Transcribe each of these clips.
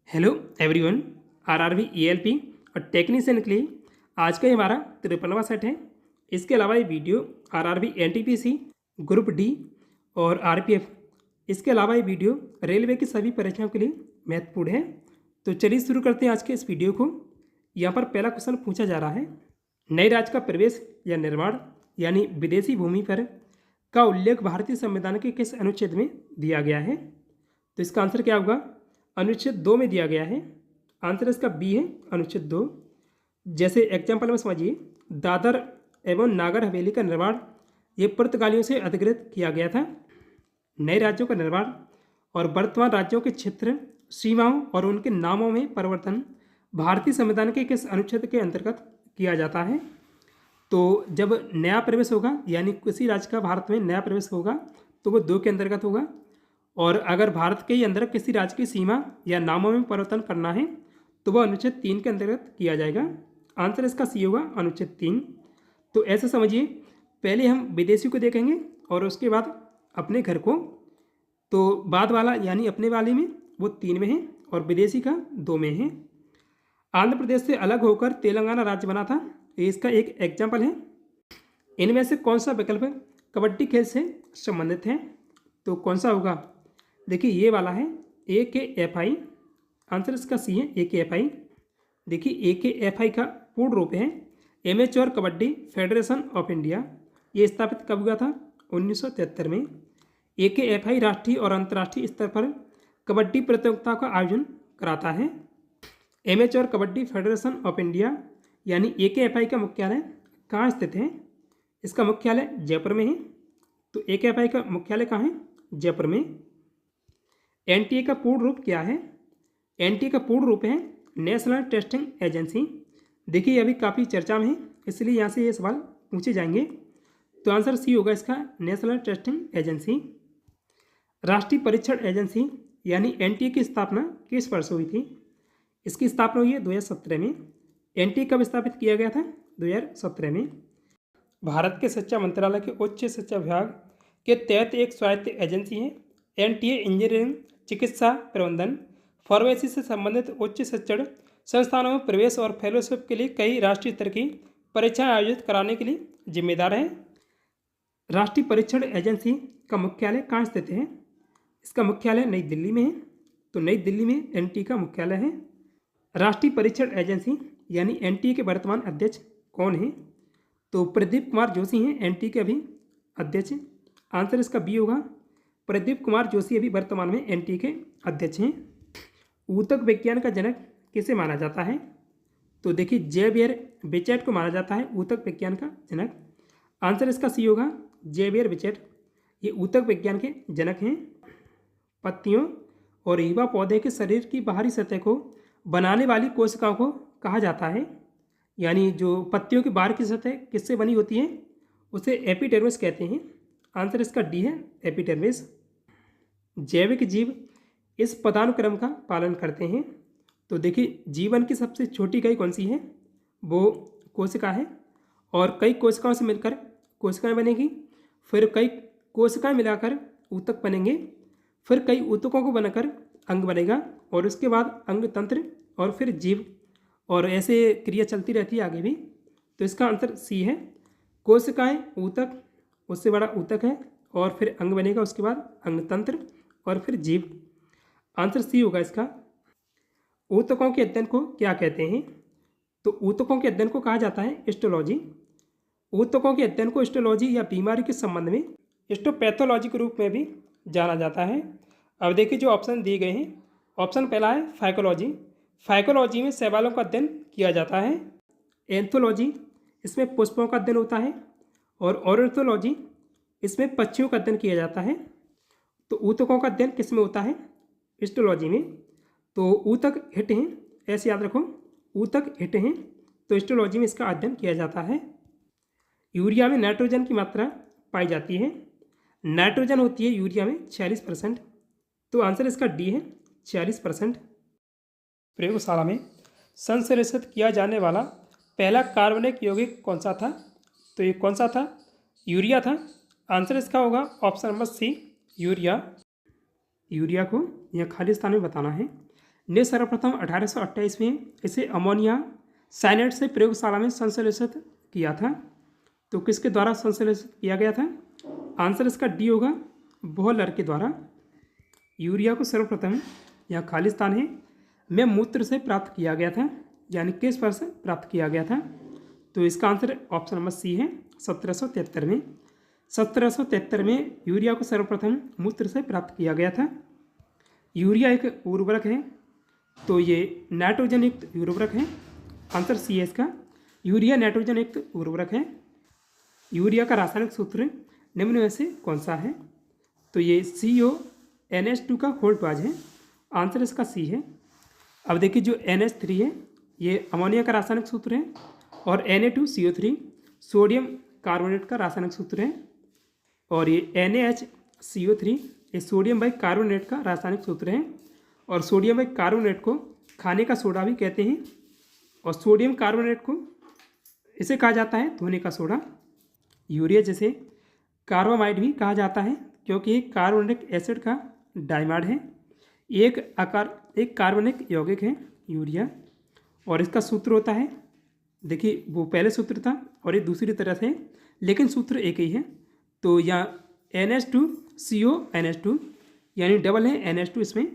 Hello everyone. RRB ELP और technician के लिए आज का ये हमारा 53वां सेट है। इसके अलावा ये video RRB NTPC group D और आरपीएफ, इसके अलावा ये वीडियो रेलवे की सभी परीक्षाओं के लिए महत्वपूर्ण है। तो चलिए शुरू करते हैं आज के इस वीडियो को। यहाँ पर पहला क्वेश्चन पूछा जा रहा है, नए राज्य का प्रवेश या निर्माण यानी विदेशी भूमि पर का उल्लेख भारतीय संविधान के किस अनुच्छेद में दिया गया है। तो इसका आंसर क्या होगा, अनुच्छेद 2 में दिया गया है। आंसर इसका बी है, अनुच्छेद 2। जैसे एग्जाम्पल में समझिए, दादर एवं नागर हवेली का निर्माण ये पुर्तगालियों से अधिकृत किया गया था। नए राज्यों का निर्माण और वर्तमान राज्यों के क्षेत्र, सीमाओं और उनके नामों में परिवर्तन भारतीय संविधान के किस अनुच्छेद के अंतर्गत किया जाता है। तो जब नया प्रवेश होगा यानी किसी राज्य का भारत में नया प्रवेश होगा तो वो 2 के अंतर्गत होगा, और अगर भारत के ही अंदर किसी राज्य की सीमा या नामों में परिवर्तन करना है तो वह अनुच्छेद 3 के अंतर्गत किया जाएगा। आंसर इसका सी होगा, अनुच्छेद 3। तो ऐसे समझिए, पहले हम विदेशी को देखेंगे और उसके बाद अपने घर को। तो बाद वाला यानी अपने वाले में वो 3 में है और विदेशी का 2 में है। आंध्र प्रदेश से अलग होकर तेलंगाना राज्य बना था, ये इसका एक एग्जाम्पल है। इनमें से कौन सा विकल्प कबड्डी खेल से संबंधित है। तो कौन सा होगा, देखिए ये वाला है AKFI। आंसर इसका सी है, AKFI। देखिए AKFI का पूर्ण रूप है amateur kabaddi federation of India. ये स्थापित कब हुआ था, 1973 में। AKFI राष्ट्रीय और अंतर्राष्ट्रीय स्तर पर कबड्डी प्रतियोगिता का आयोजन कराता है। Amateur kabaddi federation of India यानी AKFI का मुख्यालय कहाँ स्थित है। इसका मुख्यालय जयपुर में है। तो AKFI का मुख्यालय कहाँ है, जयपुर में। NTA का पूर्ण रूप क्या है। NTA का पूर्ण रूप है नेशनल टेस्टिंग एजेंसी। देखिए अभी काफ़ी चर्चा में है, इसलिए यहाँ से ये सवाल पूछे जाएंगे। तो आंसर सी होगा इसका, नेशनल टेस्टिंग एजेंसी। राष्ट्रीय परीक्षण एजेंसी यानी NTA की स्थापना किस वर्ष हुई थी। इसकी स्थापना हुई है 2017 में। NTA कब स्थापित किया गया था, 2017 में। भारत के शिक्षा मंत्रालय के उच्च शिक्षा विभाग के तहत एक स्वायत्त एजेंसी है। NTA इंजीनियरिंग, चिकित्सा प्रबंधन, फार्मेसी से संबंधित उच्च शिक्षण संस्थानों में प्रवेश और फेलोशिप के लिए कई राष्ट्रीय स्तर की परीक्षाएं आयोजित कराने के लिए जिम्मेदार है। राष्ट्रीय परीक्षण एजेंसी का मुख्यालय कहाँ स्थित है। इसका मुख्यालय नई दिल्ली में है। तो नई दिल्ली में NTA का मुख्यालय है। राष्ट्रीय परीक्षण एजेंसी यानी NTA के वर्तमान अध्यक्ष कौन है। तो प्रदीप कुमार जोशी हैं NTA के अभी अध्यक्ष। आंसर इसका बी होगा, प्रदीप कुमार जोशी अभी वर्तमान में NTA के अध्यक्ष हैं। ऊतक विज्ञान का जनक किसे माना जाता है। तो देखिए जेवियर बिचेट को माना जाता है ऊतक विज्ञान का जनक। आंसर इसका सी होगा, जेवियर बिचेट, ये ऊतक विज्ञान के जनक हैं। पत्तियों और युवा पौधे के शरीर की बाहरी सतह को बनाने वाली कोशिकाओं को कहा जाता है। यानी जो पत्तियों की बाहर की सतह किससे बनी होती है उसे एपिडर्मिस कहते हैं। आंसर इसका डी है, एपिडर्मिस। जैविक जीव इस पदानुक्रम का पालन करते हैं। तो देखिए जीवन की सबसे छोटी इकाई कौन सी है, वो कोशिका है। और कई कोशिकाओं से मिलकर कोशिकाएं बनेगी, फिर कई कोशिकाएं मिलाकर ऊतक बनेंगे, फिर कई ऊतकों को बनाकर अंग बनेगा, और उसके बाद अंग तंत्र और फिर जीव, और ऐसे क्रिया चलती रहती है आगे भी। तो इसका आंसर सी है, कोशिकाएं, ऊतक, उससे बड़ा ऊतक है, और फिर अंग बनेगा, उसके बाद अंग तंत्र और फिर जीव। आंसर सी होगा इसका। ऊतकों के अध्ययन को क्या कहते हैं। तो ऊतकों के अध्ययन को कहा जाता है हिस्टोलॉजी। ऊतकों के अध्ययन को हिस्टोलॉजी या बीमारी के संबंध में हिस्टोपैथोलॉजी के रूप में भी जाना जाता है। अब देखिए जो ऑप्शन दिए गए हैं, ऑप्शन पहला है फाइकोलॉजी। फाइकोलॉजी में शैवालों का अध्ययन किया जाता है। एंथोलॉजी, इसमें पुष्पों का अध्ययन होता है। और ऑर्निथोलॉजी, इसमें पक्षियों का अध्ययन किया जाता है। तो ऊतकों का अध्ययन किस में होता है, हिस्टोलॉजी में। तो ऊतक हिट हैं, ऐसे याद रखो, ऊतक हिट हैं, तो हिस्टोलॉजी में इसका अध्ययन किया जाता है। यूरिया में नाइट्रोजन की मात्रा पाई जाती है। नाइट्रोजन होती है यूरिया में 46%। तो आंसर इसका डी है, 46%। प्रयोगशाला में संश्लेषित किया जाने वाला पहला कार्बनिक यौगिक कौन सा था। तो ये कौन सा था, यूरिया था। आंसर इसका होगा option number C, urea. Urea को यह खाली स्थान में बताना है। ने सर्वप्रथम 1828 में इसे अमोनिया साइनेट से प्रयोगशाला में संश्लेषित किया था। तो किसके द्वारा संश्लेषित किया गया था? आंसर इसका डी होगा, बोहलर के द्वारा। यूरिया को सर्वप्रथम, यहाँ खाली स्थान है, में मूत्र से प्राप्त किया गया था, यानी किस वर्ष प्राप्त किया गया था? तो इसका आंसर ऑप्शन नंबर सी है, 1773 में। 1773 में यूरिया को सर्वप्रथम मूत्र से प्राप्त किया गया था। यूरिया एक उर्वरक है, तो ये नाइट्रोजन युक्त उर्वरक है। आंसर सी है इसका, यूरिया नाइट्रोजन युक्त उर्वरक है। यूरिया का रासायनिक सूत्र निम्न में से कौन सा है? तो ये CONH2 का होल्ड पाज है। आंसर इसका सी है। अब देखिए जो NH3 है ये अमोनिया का रासायनिक सूत्र है, और Na2CO3 सोडियम कार्बोनेट का रासायनिक सूत्र है, और ये NaHCO3 ये सोडियम बाई कार्बोनेट का रासायनिक सूत्र है। और सोडियम बाई कार्बोनेट को खाने का सोडा भी कहते हैं, और सोडियम कार्बोनेट को इसे कहा जाता है धोने का सोडा। यूरिया जैसे कार्बामाइड भी कहा जाता है, क्योंकि ये कार्बोनिक एसिड का डाइमाइड है। एक कार्बनिक यौगिक है यूरिया, और इसका सूत्र होता है, देखिए वो पहले सूत्र था और ये दूसरी तरह से, लेकिन सूत्र एक ही है। तो यहाँ NH2CONH2 यानी डबल है NH2 इसमें।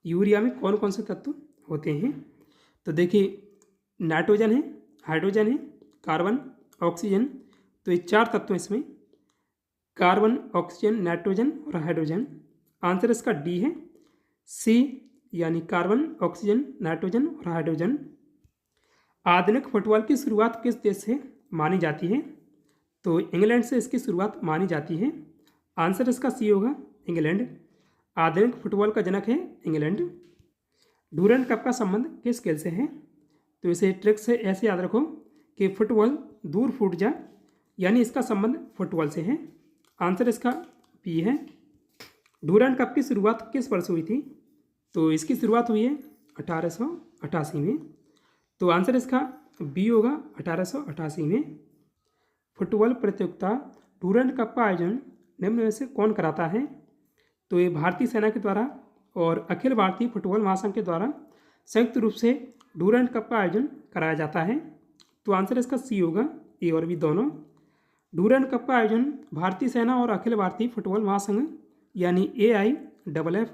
यूरिया में कौन कौन से तत्व होते हैं? तो देखिए नाइट्रोजन है, हाइड्रोजन है, कार्बन, ऑक्सीजन। तो ये 4 तत्व इसमें, कार्बन, ऑक्सीजन, नाइट्रोजन और हाइड्रोजन। आंसर इसका डी है, सी यानी कार्बन, ऑक्सीजन, नाइट्रोजन और हाइड्रोजन। आधुनिक फुटबॉल की शुरुआत किस देश से मानी जाती है? तो इंग्लैंड से इसकी शुरुआत मानी जाती है। आंसर इसका सी होगा, इंग्लैंड। आधुनिक फुटबॉल का जनक है इंग्लैंड। डूरंट कप का संबंध किस खेल से है? तो इसे ट्रिक से ऐसे याद रखो कि फुटबॉल दूर फूट जा, यानी इसका संबंध फुटबॉल से है। आंसर इसका पी है। डूरंट कप की शुरुआत किस वर्ष हुई थी? तो इसकी शुरुआत हुई है 1888 में। तो आंसर इसका बी होगा, 1888 में। फुटबॉल प्रतियोगिता डूरंट कप का आयोजन निम्न में से कौन कराता है? तो ये भारतीय सेना के द्वारा और अखिल भारतीय फुटबॉल महासंघ के द्वारा संयुक्त रूप से डूरंट कप का आयोजन कराया जाता है। तो आंसर इसका सी होगा, ए और बी दोनों। डूरंट कप का आयोजन भारतीय सेना और अखिल भारतीय फुटबॉल महासंघ यानी AIFF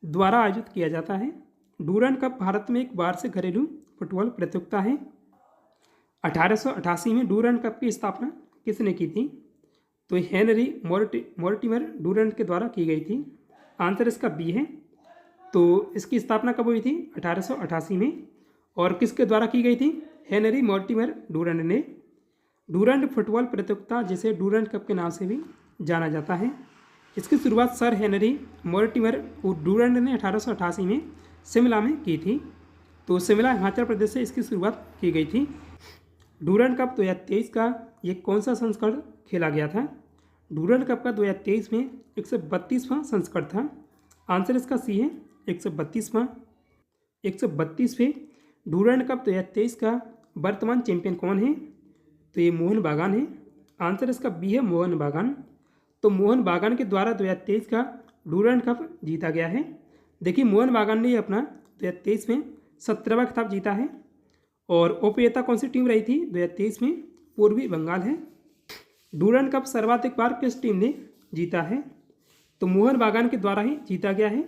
द्वारा आयोजित किया जाता है। डूरंट कप भारत में एक वार्षिक घरेलू फुटबॉल प्रतियोगिता है। 1888 में डूरंट कप की स्थापना किसने की थी? तो हेनरी मोर्टिमर डूरंट के द्वारा की गई थी। आंसर इसका बी है। तो इसकी स्थापना कब हुई थी? 1888 में। और किसके द्वारा की गई थी? हेनरी मोर्टिमर डूरंट ने। डूरंट फुटबॉल प्रतियोगिता जिसे डूरंट कप के नाम से भी जाना जाता है, इसकी शुरुआत सर हेनरी मोर्टिमर डूरंट ने 1888 में शिमला में की थी। तो शिमला हिमाचल प्रदेश से इसकी शुरुआत की गई थी। डूरंट कप 2023 का ये कौन सा संस्करण खेला गया था? डूरंट कप का 2023 में 132वां संस्करण था। आंसर इसका सी है, 132वां। 132वें डूरंट कप 2023 का वर्तमान चैंपियन कौन है? तो ये मोहन बागान है। आंसर इसका बी है, मोहन बागान। तो मोहन बागान के द्वारा 2023 का डूरंट कप जीता गया है। देखिए मोहन बागान ने अपना 2023 में 17वां खिताब जीता है। और उपविजेता कौन सी टीम रही थी 2023 में? पूर्वी बंगाल है। डूरंट कप सर्वाधिक बार किस टीम ने जीता है? तो मोहन बागान के द्वारा ही जीता गया है।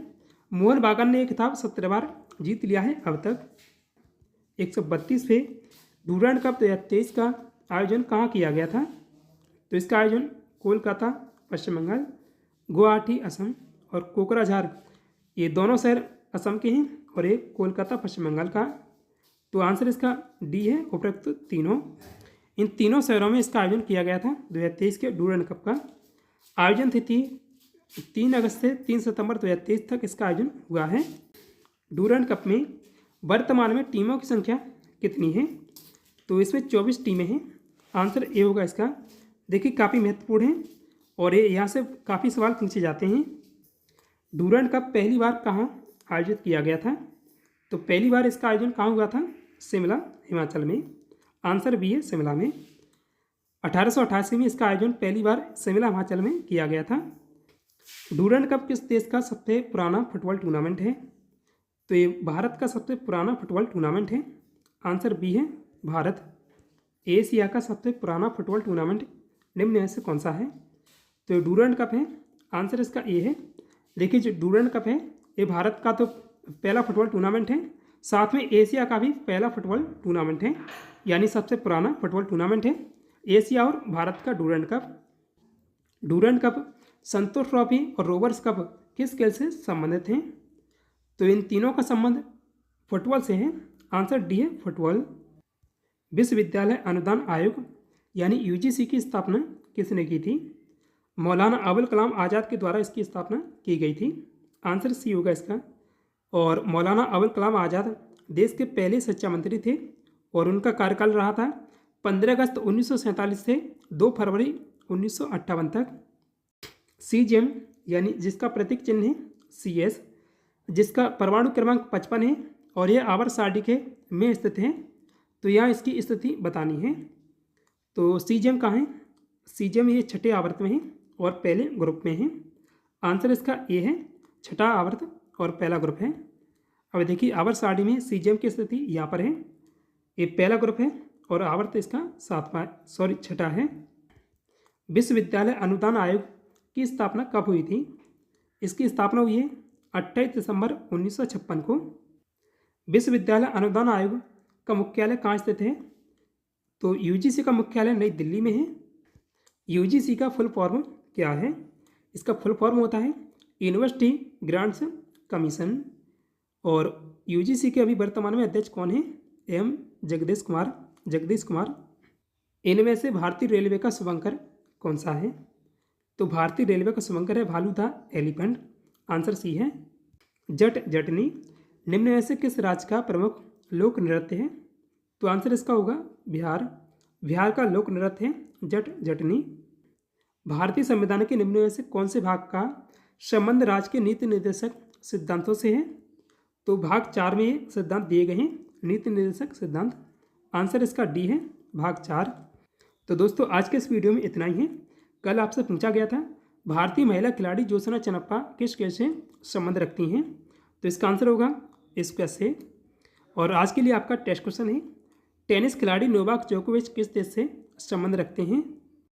मोहन बागान ने यह खिताब 17 बार जीत लिया है अब तक। 132वें डूरंट कप 2023 का आयोजन कहाँ किया गया था? तो इसका आयोजन कोलकाता पश्चिम बंगाल, गुवाहाटी असम और कोकराझार ये दोनों शहर असम के हैं, और एक कोलकाता पश्चिम बंगाल का। तो आंसर इसका डी है, उपरोक्त तीनों। इन तीनों शहरों में इसका आयोजन किया गया था 2023 के डूरंट कप का। आयोजन तिथि 3 अगस्त से 3 सितंबर 2023 तक इसका आयोजन हुआ है। डूरंट कप में वर्तमान में टीमों की संख्या कितनी है? तो इसमें 24 टीमें हैं। आंसर ए होगा इसका। देखिए काफ़ी महत्वपूर्ण है और ये यहाँ से काफ़ी सवाल पूछे जाते हैं। डूरंट कप पहली बार कहाँ आयोजित किया गया था? तो पहली बार इसका आयोजन कहाँ हुआ था? शिमला हिमाचल में। आंसर बी है, शिमला में। 1888 में इसका आयोजन पहली बार शिमला हिमाचल में किया गया था। डूरंट कप किस देश का सबसे पुराना फुटबॉल टूर्नामेंट है? तो ये भारत का सबसे पुराना फुटबॉल टूर्नामेंट है। आंसर बी है भारत। एशिया का सबसे पुराना फुटबॉल टूर्नामेंट निम्न में से कौन सा है? तो डूरंड कप है। आंसर इसका ए है। देखिए जो डूरंड कप है ये भारत का तो पहला फुटबॉल टूर्नामेंट है, साथ में एशिया का भी पहला फुटबॉल टूर्नामेंट है, यानी सबसे पुराना फुटबॉल टूर्नामेंट है एशिया और भारत का डूरंड कप। डूरंड कप, संतोष ट्रॉफी और रोवर्स कप किस खेल से संबंधित हैं? तो इन तीनों का संबंध फुटबॉल से है। आंसर डी है फुटबॉल। विश्वविद्यालय अनुदान आयोग यानी यूजीसी की स्थापना किसने की थी? मौलाना अबुल कलाम आज़ाद के द्वारा इसकी स्थापना की गई थी। आंसर सी होगा इसका। और मौलाना अबुल कलाम आज़ाद देश के पहले शिक्षा मंत्री थे और उनका कार्यकाल रहा था 15 अगस्त 1947 से 2 फरवरी 1958 तक। सीजेम यानी जिसका प्रतीक चिन्ह है CS, जिसका परमाणु क्रमांक 55 है और यह आवर्त सारणी के में स्थित है, तो यहाँ इसकी स्थिति बतानी है। तो सीजेम कहाँ है? सीजेम ये छठे आवर्त में है और पहले ग्रुप में है। आंसर इसका ए है, छठा आवर्त और पहला ग्रुप है। अब देखिए आवर्त सारणी में सीजेम की स्थिति यहाँ पर है, ये पहला ग्रुप है और आवर्त इसका छठा है। विश्वविद्यालय अनुदान आयोग की स्थापना कब हुई थी? इसकी स्थापना हुई है 28 दिसंबर 1956 को। विश्वविद्यालय अनुदान आयोग का मुख्यालय कहाँ स्थित है? तो यूजीसी का मुख्यालय नई दिल्ली में है। यूजीसी का फुल फॉर्म क्या है? इसका फुल फॉर्म होता है यूनिवर्सिटी ग्रांट्स कमीशन। और यूजीसी के अभी वर्तमान में अध्यक्ष कौन है? एम जगदीश कुमार। इनमें से भारतीय रेलवे का शुभंकर कौन सा है? तो भारतीय रेलवे का शुभंकर है भालू द एलिफेंट। आंसर सी है। जट जटनी निम्न में से किस राज्य का प्रमुख लोक नृत्य है? तो आंसर इसका होगा बिहार। बिहार का लोक नृत्य है जट जटनी। भारतीय संविधान के निम्न में से कौन से भाग का संबंध राज्य के नीति निर्देशक सिद्धांतों से है? तो भाग 4 में ये सिद्धांत दिए गए हैं, नीति निर्देशक सिद्धांत। आंसर इसका डी है, भाग 4। तो दोस्तों आज के इस वीडियो में इतना ही है। कल आपसे पूछा गया था भारतीय महिला खिलाड़ी ज्योत्सना चन्नप्पा किस खेल से संबंध रखती हैं? तो इसका आंसर होगा स्क्वैश से। और आज के लिए आपका टेस्ट क्वेश्चन है, टेनिस खिलाड़ी नोवाक जोकोविच किस देश से संबंध रखते हैं?